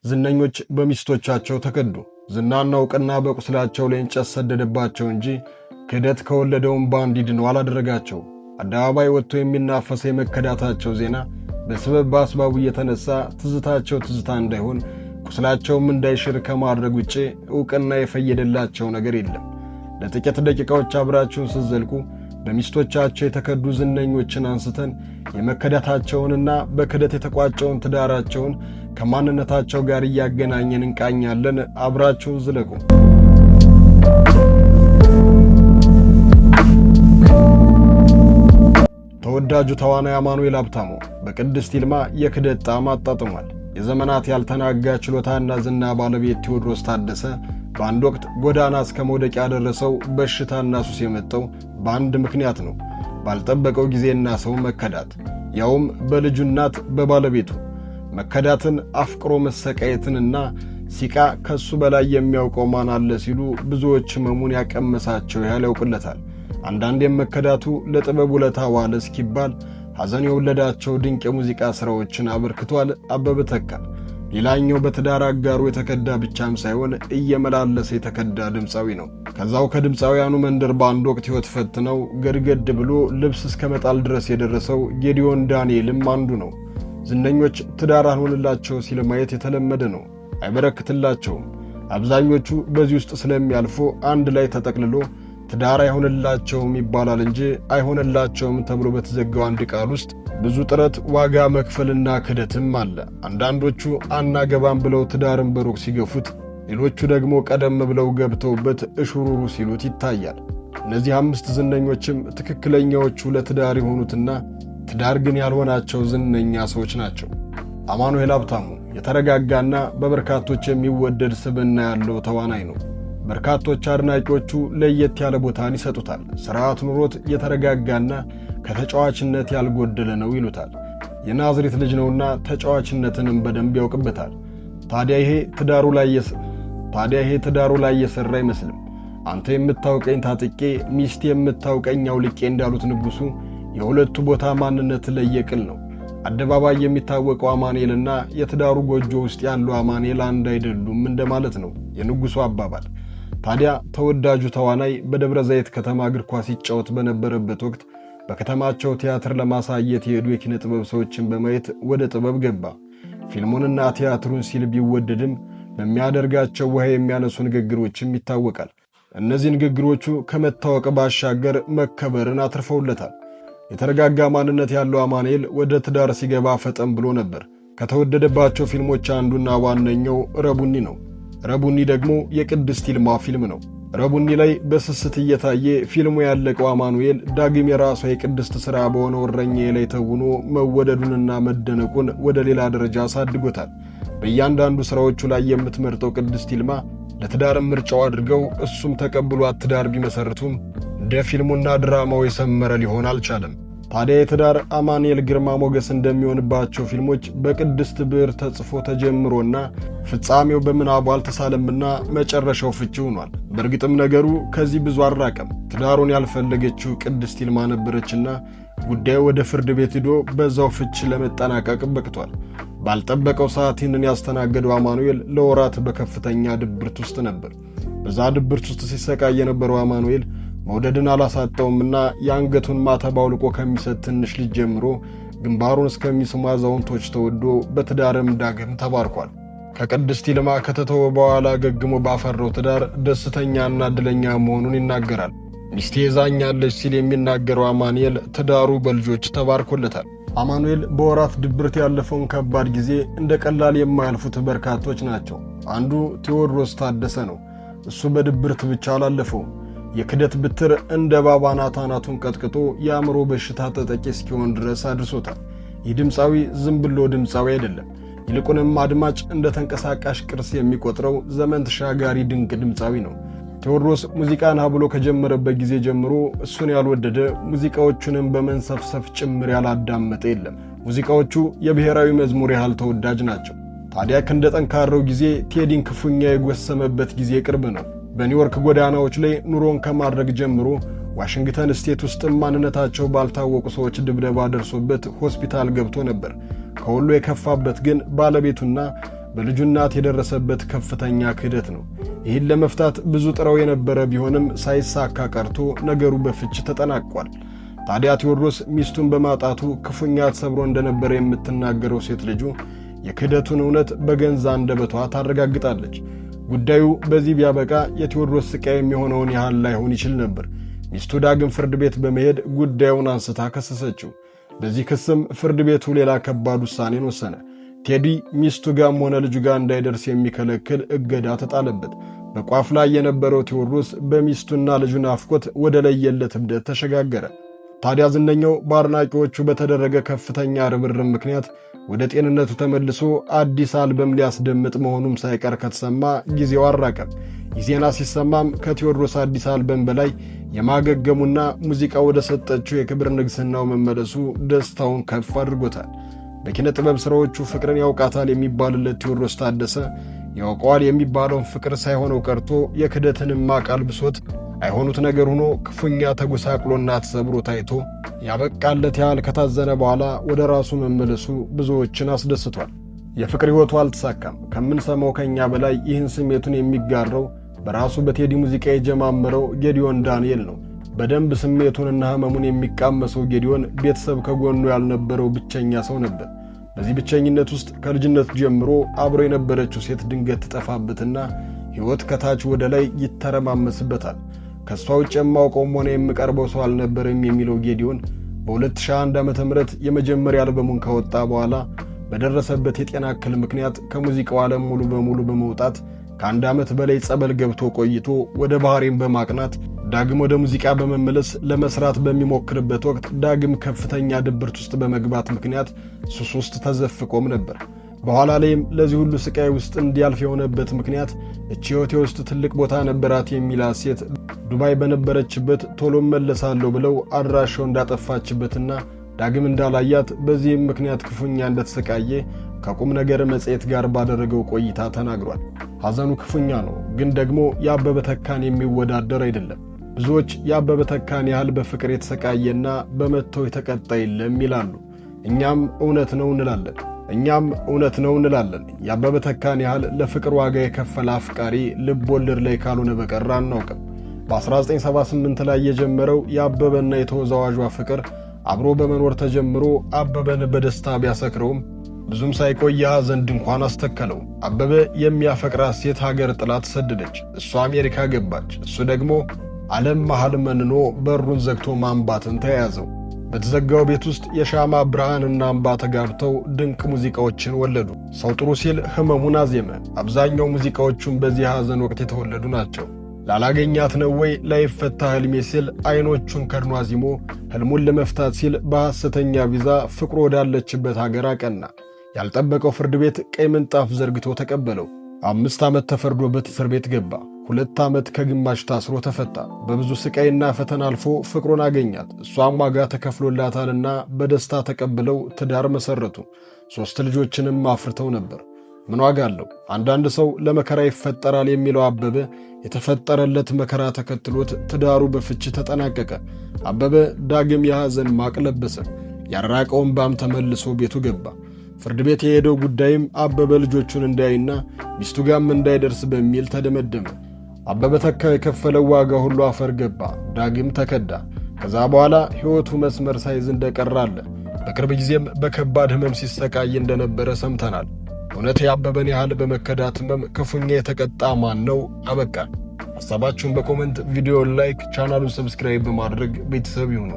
ዝነኞች በሚስቶቻቸው ተከዱ። ዝናና ዕውቅና በቁስላቸው ላይ እንጨት ሰደደባቸው እንጂ ክህደት ከወለደውም ባንድ ይድኑ አላደረጋቸው። አደባባይ ወጥቶ የሚናፈሰው የመከዳታቸው ዜና በስበብ በአስባቡ እየተነሳ ትዝታቸው ትዝታ እንዳይሆን ቁስላቸውም እንዳይሽር ከማድረግ ውጭ ዕውቅና የፈየደላቸው ነገር የለም። ለጥቂት ደቂቃዎች አብራችሁን ስትዘልቁ በሚስቶቻቸው የተከዱ ዝነኞችን አንስተን የመከዳታቸውንና በክህደት የተቋጨውን ትዳራቸውን ከማንነታቸው ጋር እያገናኘን እንቃኛለን። አብራችሁን ዝለቁ። ተወዳጁ ተዋናይ አማኑኤል ሀብታሙ በቅድስት ይልማ የክህደት ጣዕም አጣጥሟል። የዘመናት ያልተናጋ ችሎታና ዝና ባለቤት ቴዎድሮስ ታደሰ በአንድ ወቅት ጎዳና እስከ መውደቅ ያደረሰው በሽታና ሱስ የመጣው በአንድ ምክንያት ነው። ባልጠበቀው ጊዜና ሰው መከዳት፣ ያውም በልጁ እናት በባለቤቱ። መከዳትን፣ አፍቅሮ መሰቃየትንና ሲቃ ከሱ በላይ የሚያውቀው ማን አለ ሲሉ ብዙዎች ህመሙን ያቀመሳቸው ያህል ያውቁለታል። አንዳንዴም መከዳቱ ለጥበብ ውለታ ዋለ እስኪባል ሐዘን የወለዳቸው ድንቅ የሙዚቃ ሥራዎችን አበርክቷል። አበበ ተካ ሌላኛው በትዳር አጋሩ የተከዳ ብቻም ሳይሆን እየመላለሰ የተከዳ ድምፃዊ ነው። ከዛው ከድምፃውያኑ መንደር በአንድ ወቅት ሕይወት ፈትነው ገድገድ ብሎ ልብስ እስከ መጣል ድረስ የደረሰው ጌዲዮን ዳንኤልም አንዱ ነው። ዝነኞች ትዳር አልሆንላቸው ሲል ማየት የተለመደ ነው፣ አይበረክትላቸውም። አብዛኞቹ በዚህ ውስጥ ስለሚያልፉ አንድ ላይ ተጠቅልሎ ትዳር አይሆንላቸውም ይባላል እንጂ አይሆንላቸውም ተብሎ በተዘጋው አንድ ቃል ውስጥ ብዙ ጥረት፣ ዋጋ መክፈልና ክህደትም አለ። አንዳንዶቹ አናገባም ብለው ትዳርን በሩቅ ሲገፉት፣ ሌሎቹ ደግሞ ቀደም ብለው ገብተውበት እሹሩሩ ሲሉት ይታያል። እነዚህ 5 ዝነኞችም ትክክለኛዎቹ ለትዳር የሆኑትና ትዳር ግን ያልሆናቸው ዝነኛ ሰዎች ናቸው። አማኑኤል ሀብታሙ የተረጋጋና በበርካቶች የሚወደድ ስብዕና ያለው ተዋናይ ነው። በርካቶች አድናቂዎቹ ለየት ያለ ቦታን ይሰጡታል። ሥርዓት ኑሮት የተረጋጋና ከተጫዋችነት ያልጎደለ ነው ይሉታል። የናዝሬት ልጅ ነውና ተጫዋችነትንም በደንብ ያውቅበታል። ታዲያ ይሄ ትዳሩ ላይ የሰራ አይመስልም። አንተ የምታውቀኝ ታጥቄ ሚስት የምታውቀኝ አውልቄ እንዳሉት ንጉሱ የሁለቱ ቦታ ማንነት ለየቅል ነው። አደባባይ የሚታወቀው አማኑኤልና የትዳሩ ጎጆ ውስጥ ያለው አማኑኤል አንድ አይደሉም እንደማለት ነው የንጉሱ አባባል። ታዲያ ተወዳጁ ተዋናይ በደብረ ዘይት ከተማ እግር ኳስ ይጫወት በነበረበት ወቅት በከተማቸው ቲያትር ለማሳየት የሄዱ የኪነ ጥበብ ሰዎችን በማየት ወደ ጥበብ ገባ። ፊልሙንና ቲያትሩን ሲል ቢወደድም በሚያደርጋቸው ውሃ የሚያነሱ ንግግሮችም ይታወቃል። እነዚህ ንግግሮቹ ከመታወቅ ባሻገር መከበርን አትርፈውለታል። የተረጋጋ ማንነት ያለው አማኑኤል ወደ ትዳር ሲገባ ፈጠን ብሎ ነበር። ከተወደደባቸው ፊልሞች አንዱና ዋነኛው ረቡኒ ነው። ረቡኒ ደግሞ የቅድስት ይልማ ፊልም ነው። ረቡኒ ላይ በስስት እየታየ ፊልሙ ያለቀው አማኑኤል ዳግም የራሷ የቅድስት ሥራ በሆነው እረኛዬ ላይ ተውኖ መወደዱንና መደነቁን ወደ ሌላ ደረጃ አሳድጎታል። በእያንዳንዱ ሥራዎቹ ላይ የምትመርጠው ቅድስት ይልማ ለትዳርም ምርጫው አድርገው እሱም ተቀብሏት ትዳር ቢመሰርቱም እንደ ፊልሙና ድራማው የሰመረ ሊሆን አልቻለም። ታዲያ የትዳር አማኑኤል ግርማ ሞገስ እንደሚሆንባቸው ፊልሞች በቅድስት ብዕር ተጽፎ ተጀምሮና ፍጻሜው በምናቡ አልተሳለምና መጨረሻው ፍቺ ሆኗል። በእርግጥም ነገሩ ከዚህ ብዙ አልራቀም። ትዳሩን ያልፈለገችው ቅድስት ይልማ ነበረችና ጉዳዩ ወደ ፍርድ ቤት ሄዶ በዛው ፍቺ ለመጠናቀቅ በቅቷል። ባልጠበቀው ሰዓት ይህንን ያስተናገደው አማኑኤል ለወራት በከፍተኛ ድብርት ውስጥ ነበር። በዛ ድብርት ውስጥ ሲሰቃይ የነበረው አማኑኤል መውደድን አላሳጣውምና የአንገቱን ማተብ አውልቆ ከሚሰጥ ትንሽ ልጅ ጀምሮ ግንባሩን እስከሚስሙ አዛውንቶች ተወዶ በትዳርም ዳግም ተባርኳል። ከቅድስት ይልማ ከተተወ በኋላ ገግሞ ባፈራው ትዳር ደስተኛና ዕድለኛ መሆኑን ይናገራል። ሚስቴ ይዛኛለች ሲል የሚናገረው አማኑኤል ትዳሩ በልጆች ተባርኮለታል። አማኑኤል በወራት ድብርት ያለፈውን ከባድ ጊዜ እንደ ቀላል የማያልፉት በርካቶች ናቸው። አንዱ ቴዎድሮስ ታደሰ ነው። እሱ በድብርት ብቻ አላለፈውም። የክህደት ብትር እንደ እባብ አናቱን ቀጥቅጦ የአእምሮ በሽታ ተጠቂ እስኪሆን ድረስ አድርሶታል። ይህ ድምፃዊ ዝም ብሎ ድምፃዊ አይደለም። ይልቁንም አድማጭ እንደ ተንቀሳቃሽ ቅርስ የሚቆጥረው ዘመን ተሻጋሪ ድንቅ ድምፃዊ ነው። ቴዎድሮስ ሙዚቃን ብሎ ከጀመረበት ጊዜ ጀምሮ እሱን ያልወደደ ሙዚቃዎቹንም በመንሰፍሰፍ ጭምር ያላዳመጠ የለም። ሙዚቃዎቹ የብሔራዊ መዝሙር ያህል ተወዳጅ ናቸው። ታዲያ ክንደ ጠንካራው ጊዜ ቴዲን ክፉኛ የጎሰመበት ጊዜ ቅርብ ነው። በኒውዮርክ ጎዳናዎች ላይ ኑሮን ከማድረግ ጀምሮ ዋሽንግተን ስቴት ውስጥ ማንነታቸው ባልታወቁ ሰዎች ድብደባ ደርሶበት ሆስፒታል ገብቶ ነበር። ከሁሉ የከፋበት ግን ባለቤቱና በልጁ እናት የደረሰበት ከፍተኛ ክህደት ነው። ይህን ለመፍታት ብዙ ጥረው የነበረ ቢሆንም ሳይሳካ ቀርቶ ነገሩ በፍች ተጠናቋል። ታዲያ ቴዎድሮስ ሚስቱን በማጣቱ ክፉኛ ተሰብሮ እንደነበረ የምትናገረው ሴት ልጁ የክህደቱን እውነት በገንዛ አንደበቷ ታረጋግጣለች። ጉዳዩ በዚህ ቢያበቃ የቴዎድሮስ ስቃይ የሚሆነውን ያህል ላይሆን ይችል ነበር። ሚስቱ ዳግም ፍርድ ቤት በመሄድ ጉዳዩን አንስታ ከሰሰችው። በዚህ ክስም ፍርድ ቤቱ ሌላ ከባድ ውሳኔን ወሰነ። ቴዲ ሚስቱ ጋርም ሆነ ልጁ ጋር እንዳይደርስ የሚከለክል እገዳ ተጣለበት። በቋፍ ላይ የነበረው ቴዎድሮስ በሚስቱና ልጁ ናፍቆት ወደ ለየለት እብደት ተሸጋገረ። ታዲያ ዝነኛው በአድናቂዎቹ በተደረገ ከፍተኛ ርብርብ ምክንያት ወደ ጤንነቱ ተመልሶ አዲስ አልበም ሊያስደምጥ መሆኑም ሳይቀር ከተሰማ ጊዜው አራቀም። ይህ ዜና ሲሰማም ከቴዎድሮስ አዲስ አልበም በላይ የማገገሙና ሙዚቃ ወደ ሰጠችው የክብር ንግስናው መመለሱ ደስታውን ከፍ አድርጎታል። በኪነ ጥበብ ሥራዎቹ ፍቅርን ያውቃታል የሚባልለት ቴዎድሮስ ታደሰ ያውቀዋል የሚባለውን ፍቅር ሳይሆነው ቀርቶ የክደትንማ ቃል ብሶት አይሆኑት ነገር ሆኖ ክፉኛ ተጎሳቅሎና ተሰብሮ ታይቶ ያበቃለት ያህል ከታዘነ በኋላ ወደ ራሱ መመለሱ ብዙዎችን አስደስቷል። የፍቅር ሕይወቱ አልተሳካም። ከምንሰማው ከኛ በላይ ይህን ስሜቱን የሚጋራው በራሱ በቴዲ ሙዚቃ የጀማመረው ጌዲዮን ዳንኤል ነው። በደንብ ስሜቱንና ህመሙን የሚቃመሰው ጌዲዮን ቤተሰብ ከጎኑ ያልነበረው ብቸኛ ሰው ነበር። በዚህ ብቸኝነት ውስጥ ከልጅነት ጀምሮ አብሮ የነበረችው ሴት ድንገት ትጠፋበትና ሕይወት ከታች ወደ ላይ ይተረማመስበታል። ከሷ ውጭ የማውቀውም ሆነ የምቀርበው ሰው አልነበረም የሚለው ጌዲዮን በ2001 ዓ.ም የመጀመሪያ አልበሙን ካወጣ በኋላ በደረሰበት የጤና እክል ምክንያት ከሙዚቃው ዓለም ሙሉ በሙሉ በመውጣት ከአንድ ዓመት በላይ ጸበል ገብቶ ቆይቶ ወደ ባህሬን በማቅናት ዳግም ወደ ሙዚቃ በመመለስ ለመስራት በሚሞክርበት ወቅት ዳግም ከፍተኛ ድብርት ውስጥ በመግባት ምክንያት ሱስ ውስጥ ተዘፍቆም ነበር። በኋላ ላይም ለዚህ ሁሉ ስቃይ ውስጥ እንዲያልፍ የሆነበት ምክንያት እቺ ሕይወቴ ውስጥ ትልቅ ቦታ ነበራት የሚላት ሴት ዱባይ በነበረችበት ቶሎ መለሳለሁ ብለው አድራሻው እንዳጠፋችበትና ዳግም እንዳላያት በዚህም ምክንያት ክፉኛ እንደተሰቃየ ከቁም ነገር መጽሔት ጋር ባደረገው ቆይታ ተናግሯል። ሐዘኑ ክፉኛ ነው፣ ግን ደግሞ የአበበ ተካን የሚወዳደር አይደለም። ብዙዎች የአበበ ተካን ያህል በፍቅር የተሰቃየና በመተው የተቀጣ የለም ይላሉ። እኛም እውነት ነው እንላለን። የአበበ ተካን ያህል ለፍቅር ዋጋ የከፈለ አፍቃሪ ልብ ወለድ ላይ ካልሆነ በቀር አናውቅም። በ1978 ላይ የጀመረው የአበበና የተወዛዋዧ ፍቅር አብሮ በመኖር ተጀምሮ አበበን በደስታ ቢያሰክረውም ብዙም ሳይቆይ የሐዘን ድንኳን አስተከለው። አበበ የሚያፈቅራት ሴት ሀገር ጥላ ተሰደደች። እሷ አሜሪካ ገባች። እሱ ደግሞ ዓለም መሃል መንኖ በሩን ዘግቶ ማንባትን ተያያዘው። በተዘጋው ቤት ውስጥ የሻማ ብርሃንና አምባ ተጋብተው ድንቅ ሙዚቃዎችን ወለዱ። ሰው ጥሩ ሲል ህመሙን አዜመ። አብዛኛው ሙዚቃዎቹም በዚህ ሐዘን ወቅት የተወለዱ ናቸው። ላላገኛት ነው ወይ ላይፈታ ህልሜ ሲል አይኖቹን ከድኖ አዚሞ ህልሙን ለመፍታት ሲል በሐሰተኛ ቪዛ ፍቅሩ ወዳለችበት ሀገር አቀና። ያልጠበቀው ፍርድ ቤት ቀይ ምንጣፍ ዘርግቶ ተቀበለው። 5 ዓመት ተፈርዶበት እስር ቤት ገባ። 2 ዓመት ከግማሽ ታስሮ ተፈታ። በብዙ ስቃይና ፈተና አልፎ ፍቅሩን አገኛት። እሷም ዋጋ ተከፍሎላታልና በደስታ ተቀብለው ትዳር መሰረቱ። 3 ልጆችንም አፍርተው ነበር። ምን ዋጋ አለው? አንዳንድ ሰው ለመከራ ይፈጠራል የሚለው አበበ የተፈጠረለት መከራ ተከትሎት ትዳሩ በፍች ተጠናቀቀ። አበበ ዳግም የሐዘን ማቅ ለበሰ። ያራቀውን ባም ተመልሶ ቤቱ ገባ። ፍርድ ቤት የሄደው ጉዳይም አበበ ልጆቹን እንዳይና ሚስቱ ጋርም እንዳይደርስ በሚል ተደመደመ። አበበ ተካ የከፈለው ዋጋ ሁሉ አፈር ገባ። ዳግም ተከዳ። ከዛ በኋላ ሕይወቱ መስመር ሳይዝ እንደቀራለ። በቅርብ ጊዜም በከባድ ህመም ሲሰቃይ እንደነበረ ሰምተናል። እውነት የአበበን ያህል በመከዳት ህመም ክፉኛ የተቀጣ ማን ነው? አበቃ። ሐሳባችሁን በኮሜንት ቪዲዮውን ላይክ፣ ቻናሉን ሰብስክራይብ በማድረግ ቤተሰብ ይሁኑ።